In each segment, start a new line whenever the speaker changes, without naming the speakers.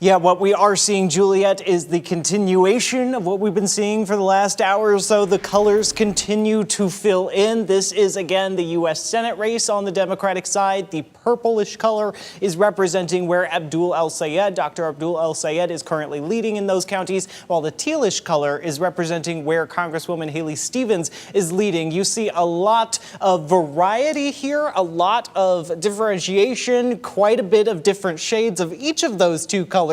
Yeah, what we are seeing, Juliet, is the continuation of what we've been seeing for the last hour or so. The colors continue to fill in. This is, again, the U.S. Senate race on the Democratic side. The purplish color is representing where Abdul El-Sayed, Dr. Abdul El-Sayed, is currently leading in those counties, while the tealish color is representing where Congresswoman Haley Stevens is leading. You see a lot of variety here, a lot of differentiation, quite a bit of different shades of each of those two colors.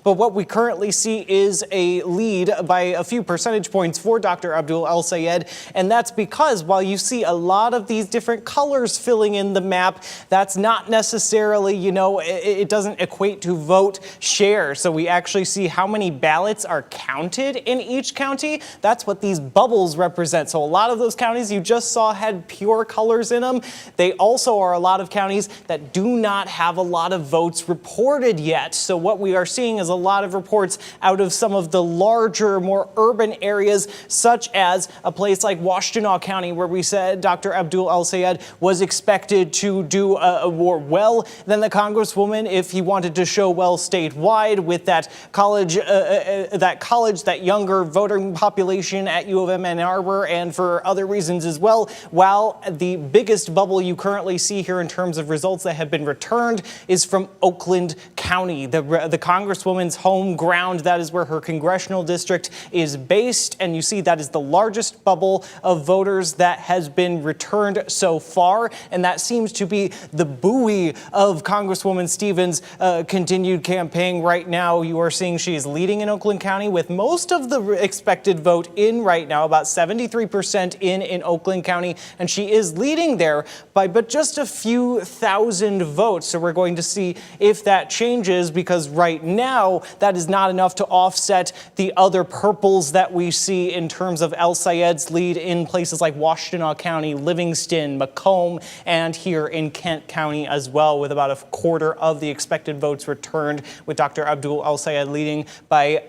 But what we currently see is a lead by a few percentage points for Dr. Abdul El-Sayed. And that's because while you see a lot of these different colors filling in the map, that's not necessarily, it doesn't equate to vote share. So we actually see how many ballots are counted in each county. That's what these bubbles represent. So a lot of those counties you just saw had pure colors in them. They also are a lot of counties that do not have a lot of votes reported yet. So what we are seeing is a lot of reports out of some of the larger, more urban areas, such as a place like Washtenaw County, where we said Dr. Abdul El-Sayed was expected to do more well than the Congresswoman if he wanted to show well statewide with that college, that younger voting population at U of M Ann Arbor, and for other reasons as well. While the biggest bubble you currently see here in terms of results that have been returned is from Oakland County, the Congresswoman's home ground. That is where her congressional district is based, and you see that is the largest bubble of voters that has been returned so far, and that seems to be the buoy of Congresswoman Stevens' continued campaign right now. You are seeing she is leading in Oakland County with most of the expected vote in right now, about 73% in Oakland County, and she is leading there by but just a few thousand votes. So we're going to see if that changes, because right now that is not enough to offset the other purples that we see in terms of El-Sayed's lead in places like Washtenaw County, Livingston, Macomb, and here in Kent County as well, with about a quarter of the expected votes returned, with Dr. Abdul El-Sayed leading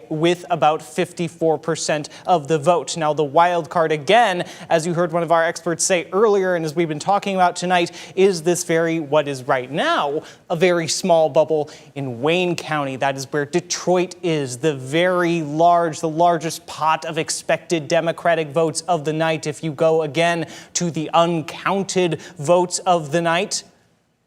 with about 54% of the vote. Now, the wild card, again, as you heard one of our experts say earlier, and as we've been talking about tonight, is this what is right now a very small bubble in Wayne County. That is where Detroit is, the largest pot of expected Democratic votes of the night. If you go again to the uncounted votes of the night,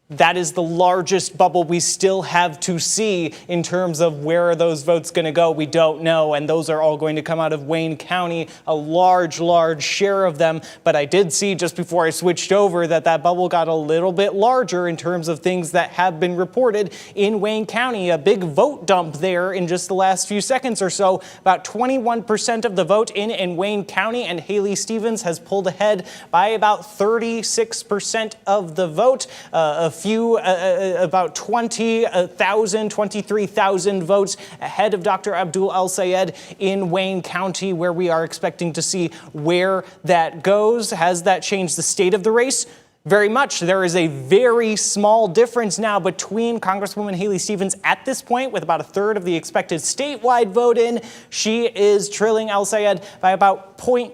that is the largest bubble we still have to see in terms of where are those votes going to go. We don't know, and those are all going to come out of Wayne County, a large share of them. But I did see just before I switched over that bubble got a little bit larger in terms of things that have been reported in Wayne County. A big vote dump there in just the last few seconds or so. About 21% of the vote in Wayne County, and Haley Stevens has pulled ahead by about 36% of the vote. About 23,000 votes ahead of Dr. Abdul El-Sayed in Wayne County, where we are expecting to see where that goes. Has that changed the state of the race? Very much. There is a very small difference now between Congresswoman Haley Stevens at this point, with about a third of the expected statewide vote in. She is trailing El-Sayed by about 0.2%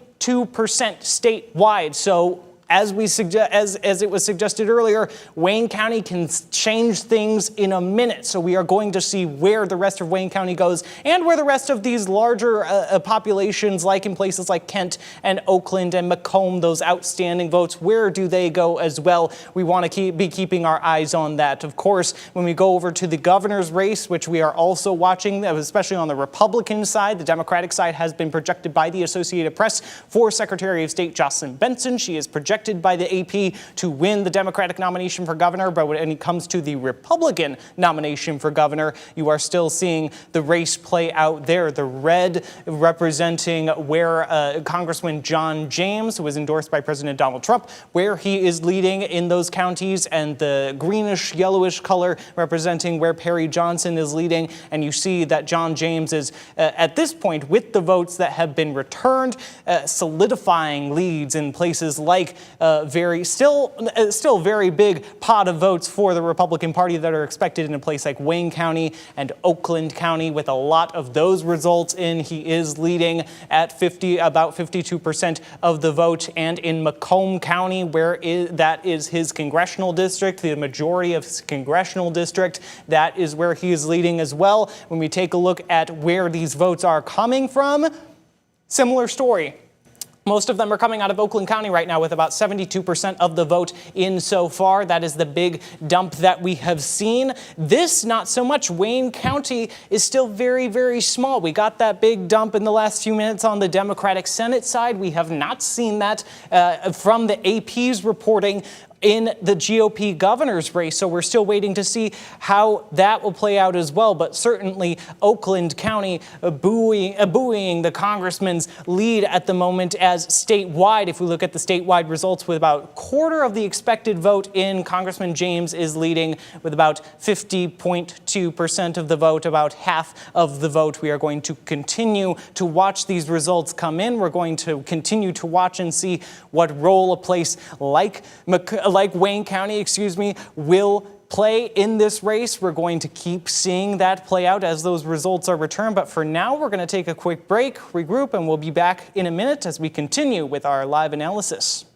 statewide. So as it was suggested earlier, Wayne County can change things in a minute. So we are going to see where the rest of Wayne County goes, and where the rest of these larger populations, like in places like Kent and Oakland and Macomb, those outstanding votes, where do they go as well? We want to be keeping our eyes on that. Of course, when we go over to the governor's race, which we are also watching, especially on the Republican side, the Democratic side has been projected by the Associated Press for Secretary of State Jocelyn Benson. She is projected by the AP to win the Democratic nomination for governor, but when it comes to the Republican nomination for governor, you are still seeing the race play out there. The red representing where Congressman John James, who was endorsed by President Donald Trump, where he is leading in those counties, and the greenish, yellowish color representing where Perry Johnson is leading. And you see that John James is, at this point, with the votes that have been returned, solidifying leads in places like still very big pot of votes for the Republican Party that are expected in a place like Wayne County and Oakland County. With a lot of those results in, he is leading at about 52% of the vote. And in Macomb County, that is his congressional district, the majority of his congressional district, that is where he is leading as well. When we take a look at where these votes are coming from, similar story. Most of them are coming out of Oakland County right now, with about 72% of the vote in so far. That is the big dump that we have seen. This, not so much. Wayne County is still very, very small. We got that big dump in the last few minutes on the Democratic Senate side. We have not seen that from the AP's reporting in the GOP governor's race, so we're still waiting to see how that will play out as well. But certainly Oakland County buoying the congressman's lead at the moment, as statewide, if we look at the statewide results, with about a quarter of the expected vote in, Congressman James is leading with about 50.2% of the vote, about half of the vote. We are going to continue to watch these results come in. We're going to continue to watch and see what role a place like Wayne County, will play in this race. We're going to keep seeing that play out as those results are returned. But for now, we're going to take a quick break, regroup, and we'll be back in a minute as we continue with our live analysis.